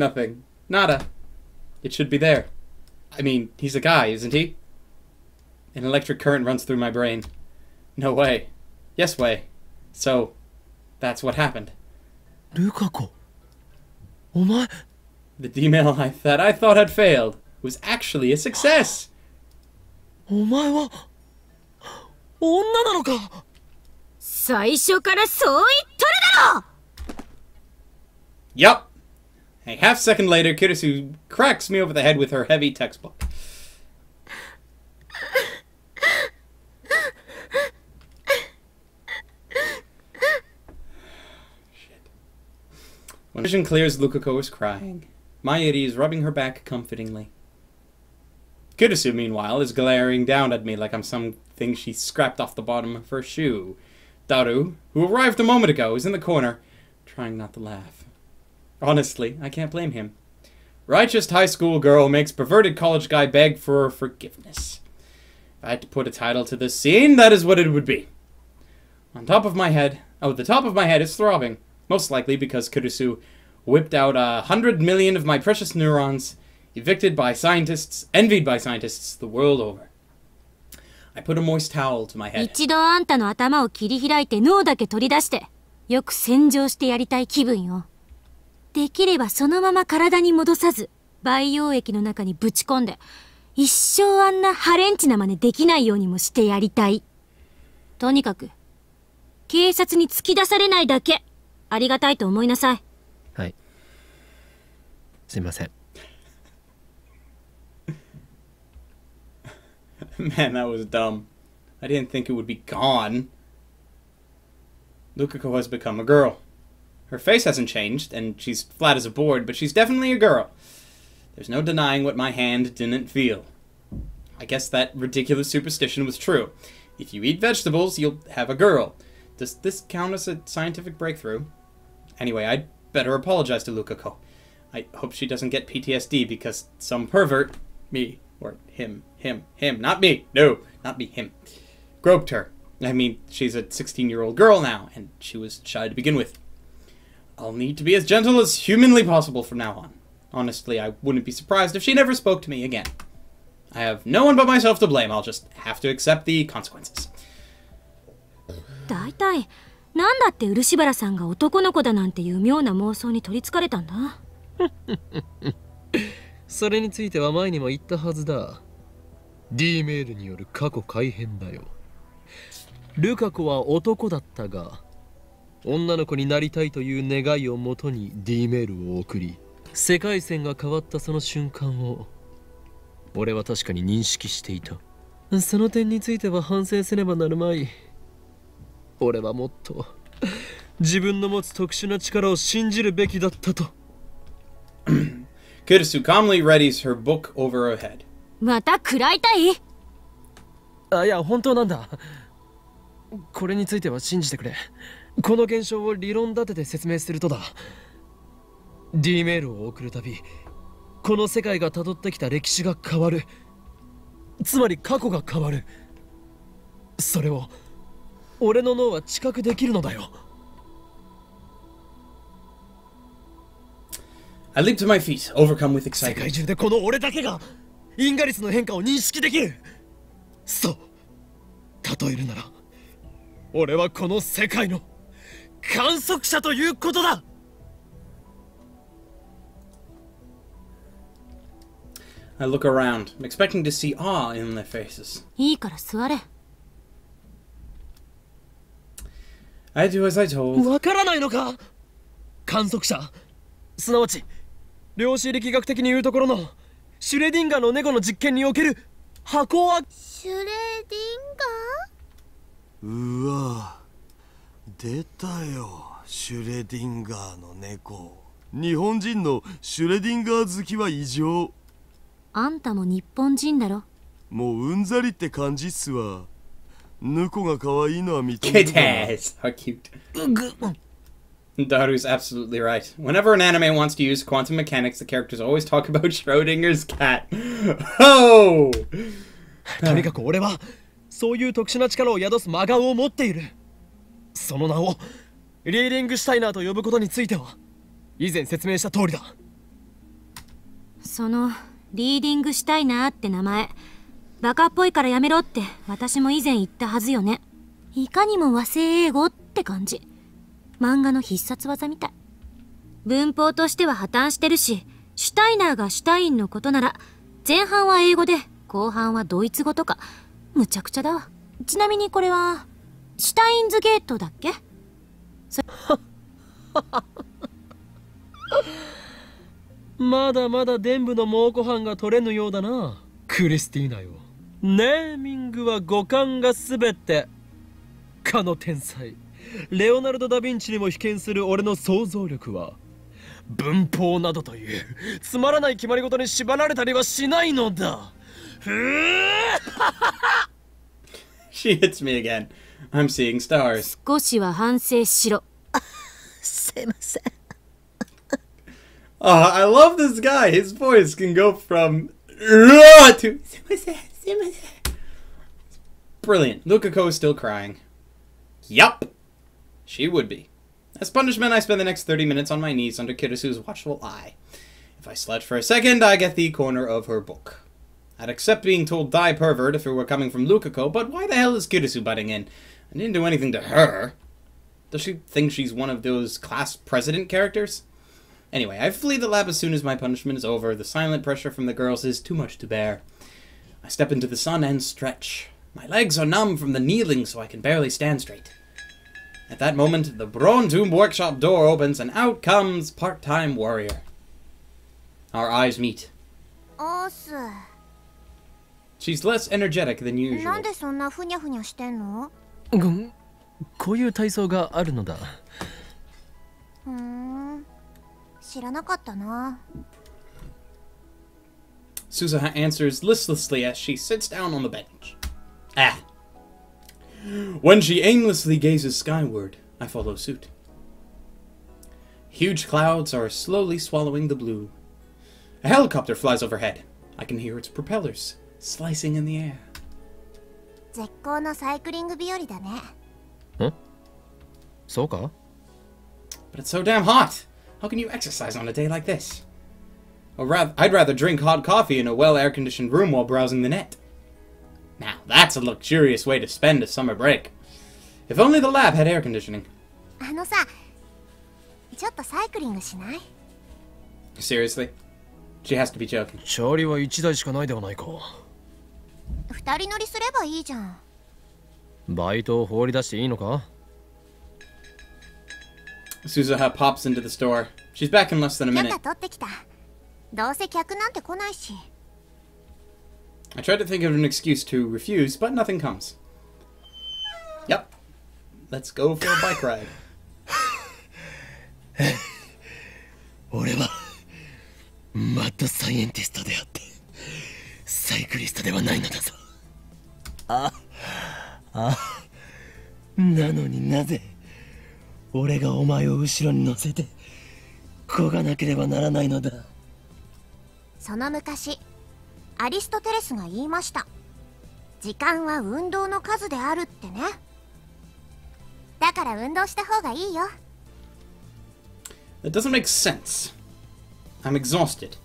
Nothing. Nada. It should be there. I mean, he's a guy, isn't he? An electric current runs through my brain. No way. Yes way. So, that's what happened. Luka, omae... The D-mail that I thought had failed was actually a success. お前は女なのか。最初からそう言っとるだろ。 Yup. A half second later, Kirisu cracks me over the head with her heavy textbook. Shit. When vision clears, Lukako is crying. Mayuri is rubbing her back comfortingly. Kirisu, meanwhile, is glaring down at me like I'm something she scrapped off the bottom of her shoe. Daru, who arrived a moment ago, is in the corner, trying not to laugh. Honestly, I can't blame him. Righteous high school girl makes perverted college guy beg for forgiveness. If I had to put a title to this scene, that is what it would be. On top of my head, the top of my head is throbbing. Most likely because Kirisu whipped out 100 million of my precious neurons, envied by scientists the world over. I put a moist towel to my head. 一度あんたの頭を切り開いて脳だけ取り出して、よく洗浄してやりたい気分よ。できればそのまま体に戻さず、培養液の中にぶち込んで、一生あんなハレンチな真似できないようにもしてやりたい。とにかく、警察に突き出されないだけ、ありがたいと思いなさい。はい。すいません。Man, that was dumb. I didn't think it would be gone. Lukako has become a girl. Her face hasn't changed, and she's flat as a board, but she's definitely a girl. There's no denying what my hand didn't feel. I guess that ridiculous superstition was true. If you eat vegetables, you'll have a girl. Does this count as a scientific breakthrough? Anyway, I'd better apologize to Lukako. I hope she doesn't get PTSD because some pervert, me, or him, not me, no, not me, him, groped her. I mean, she's a 16-year-old girl now, and she was shy to begin with. I'll need to be as gentle as humanly possible from now on. Honestly, I wouldn't be surprised if she never spoke to me again. I have no one but myself to blame. I'll just have to accept the consequences. だいたい、なんだって漆原さんが男の子だなんていう妙な妄想に取りつかれたんだ。それについては前にも言ったはずだ。D メールによる過去改変だよ。ルカ子は男だったが、女の子になりたいという願いをもとに D メールを送り、世界線が変わったその瞬間を俺は確かに認識していた。その点については反省せねばなるまい。俺はもっと自分の持つ特殊な力を信じるべきだったと。Kirisu calmly readies her book over her head. また食らいたい？あ、いや本当なんだ。これについては信じてくれ。この現象を理論立てて説明するとだ。D メールを送るたび、この世界が辿ってきた歴史が変わる。つまり過去が変わる。それを俺の脳は知覚できるのだよ。I leap to my feet, overcome with 世界 excitement. 中でこの俺だけがインガリスの変化を認識できる。そう。例えるなら、俺はこの世界の観測者ということだ。I look around, expecting to see awe in their faces. いいから座れ。I do as I told. わからないのか？観測者、すなわち量子力学的に言うところのシュレディンガーの猫の実験における箱はシュレディンうわ出たよ、シュレディンガーの猫。日本人のシュレディンガー好きは異常。あんたも日本人だろ。もううんざりって感じっすわ。猫が可愛いのは認めるかな。 Kittens! How cute. Daru's absolutely right. Whenever an anime wants to use quantum mechanics, the characters always talk about Schrodinger's cat. Oh! とにかく俺はそういう特殊な力を宿す真顔を持っている。その名をリーディングシュタイナーと呼ぶことについては以前説明した通りだ。そのリーディングしたいなって名前、バカっぽいからやめろって私も以前言ったはずよね。いかにも和製英語って感じ。漫画の必殺技みたい。文法としては破綻してるし、シュタイナーがシュタインのことなら前半は英語で後半はドイツ語とか、むちゃくちゃだわ。ちなみにこれはシュタインズゲートだっけ？まだまだ伝部の猛虎犯が取れぬようだな、クリスティーナよ。ネーミングは五感がすべて。かの天才レオナルド・ダ・ヴィンチにも被験する俺の想像力は、文法などというつまらない決まり事に縛られたりはしないのだ。She hits me again. I'm seeing stars. 少しは反省しろ。すいません。I love this guy. His voice can go from to brilliant. Lukako is still crying. Yup. She would be. As punishment, I spend the next 30 minutes on my knees under Kirisu's watchful eye. If I slouch for a second, I get the corner of her book. I'd accept being told die pervert if it were coming from Lukako, but why the hell is Kirisu butting in? I didn't do anything to her. Does she think she's one of those class president characters? Anyway, I flee the lab as soon as my punishment is over. The silent pressure from the girls is too much to bear. I step into the sun and stretch. My legs are numb from the kneeling, so I can barely stand straight. At that moment, the Brontomb workshop door opens, and out comes part-time warrior. Our eyes meet. She's less energetic than usual. なんでそんなふにゃふにゃしてんの？こういう体操があるのだ。知らなかったな。Suzuha answers listlessly as she sits down on the bench. When she aimlessly gazes skyward, I follow suit. Huge clouds are slowly swallowing the blue. A helicopter flies overhead. I can hear its propellers slicing in the air. 絶好のサイクリング日和だね。そうか？ But it's so damn hot. How can you exercise on a day like this? I'd rather drink hot coffee in a well-air-conditioned room while browsing the net. Now, that's a luxurious way to spend a summer break. If only the lab had air conditioning. あのさ、ちょっとサイクリングしない？ Seriously? She has to be joking. チャリは1台しかないではないか。二人乗りすればいいじゃん。バイトを放り出していいのか？ Suzuha pops into the store. She's back in less than a 許 minute. 可取ってきた。どうせ客なんて来ないし。I tried to think of an excuse to refuse, but nothing comes. Yep. Let's go for a bike ride. 俺はマッドサイエンティストであってサイクリストではないのだぞ。なのになぜ俺がお前を後ろに乗せて漕がなければならないのだ。その昔、アリストテレスが言いました。時間は運動の数であるってね。だから運動した方がいいよ。That doesn't make sense. I'm exhausted.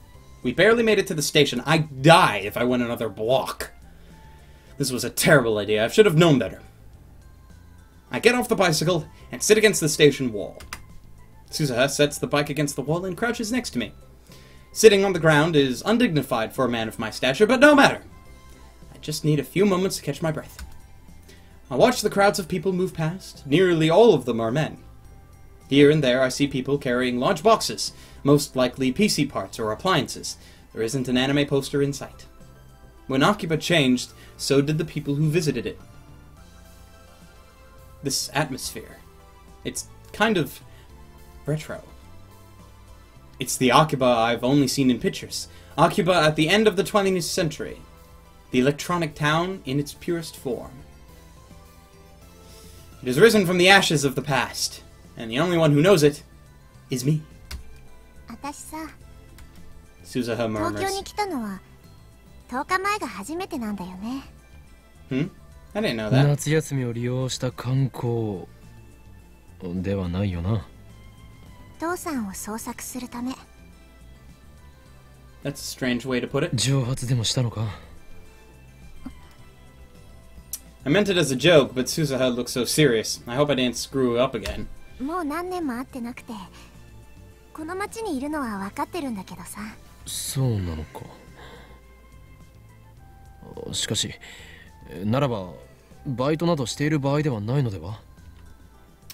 We barely made it to the station. I'd die if I went another block. This was a terrible idea. I should have known better. I get off the bicycle and sit against the station wall. Suzuha sets the bike against the wall and crouches next to me. Sitting on the ground is undignified for a man of my stature, but no matter. I just need a few moments to catch my breath. I watch the crowds of people move past. Nearly all of them are men. Here and there I see people carrying large boxes, most likely PC parts or appliances. There isn't an anime poster in sight. When Akiba changed, so did the people who visited it. This atmosphere. It's kind of retro. It's the Akiba I've only seen in pictures. Akiba at the end of the 20th century. The electronic town in its purest form. It has risen from the ashes of the past, and the only one who knows it is me. 私さ、 Suzuha 東京 murmurs. に来たのは10日前が初めてなんだよね。Hmm? I didn't know that. 夏休みを利用した観光ではないよな。父さんを捜索するため。That's a strange way to put it. 蒸発でもしたのか I meant it as a joke, but Suzuha looks so serious. I hope I didn't screw up again. もう何年も会ってなくて、この町にいるのは分かってるんだけどさ。そうなのか。しかし、ならばバイトなどしている場合ではないのでは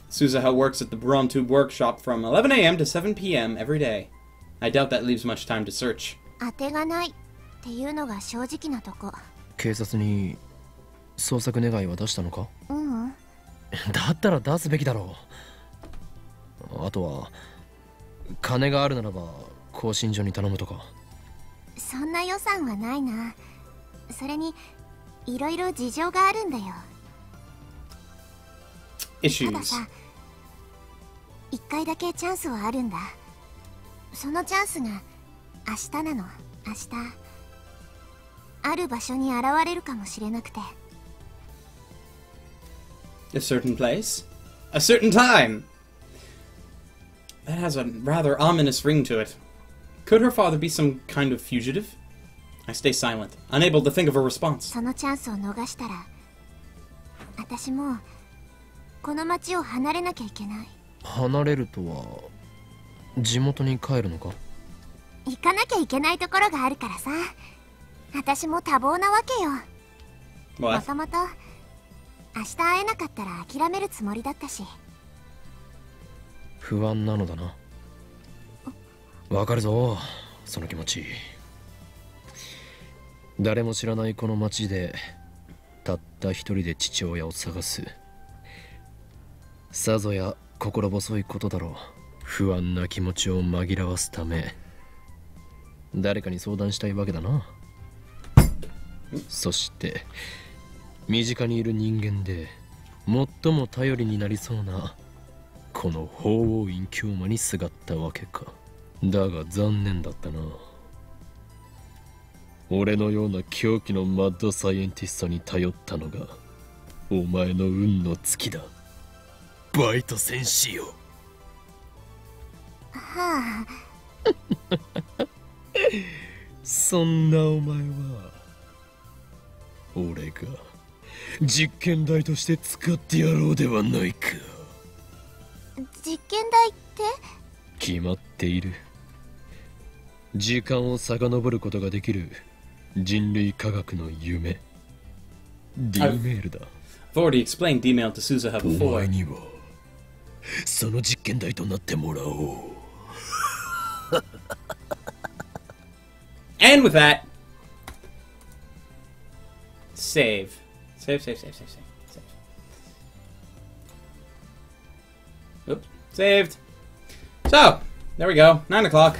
Suzuha works at the Brontube workshop from 11 a.m. to 7 p.m. every day. I doubt that leaves much time to search. 当てがないっていうのが正直なとこ。警察に捜索願いは出したのかうん。だったら出すべきだろう。あとは金があるならば更新所に頼むとか。そんな予算はないな。それにいろいろ事情があるんだよ。ただ Issues. さ、一回だけチャンスはあるんだ。そのチャンスが明日なの。明日ある場所に現れるかもしれなくて。A certain place? A certain time! That has a rather ominous ring to it. Could her father be some kind of fugitive? I stay silent, unable to think of a response. そのチャンスを逃したら、私もこの町を離れなきゃいけない。離れるとは地元に帰るのか行かなきゃいけないところがあるからさ。私も多忙なわけよ。も What? ともと明日会えなかったら諦めるつもりだったし。不安なのだな。わかるぞ、その気持ち。誰も知らないこの町でたった一人で父親を探す。さぞや心細いことだろう。不安な気持ちを紛らわすため誰かに相談したいわけだな。そして身近にいる人間で最も頼りになりそうなこの法王院京馬にすがったわけか。だが残念だったな。俺のような狂気のマッドサイエンティストに頼ったのがお前の運の尽きだ。バイト戦士よ。はあ。そんなお前は俺が実験台として使ってやろうではないか。実験台って決まっている。時間を遡ることができる人類科学の夢。D メールだ。I've already explained D-mail to Suzuha お before. 前にはその実験台となってもらおう。And with that, save. Save. Oops. Saved. So, there we go. 9 o'clock.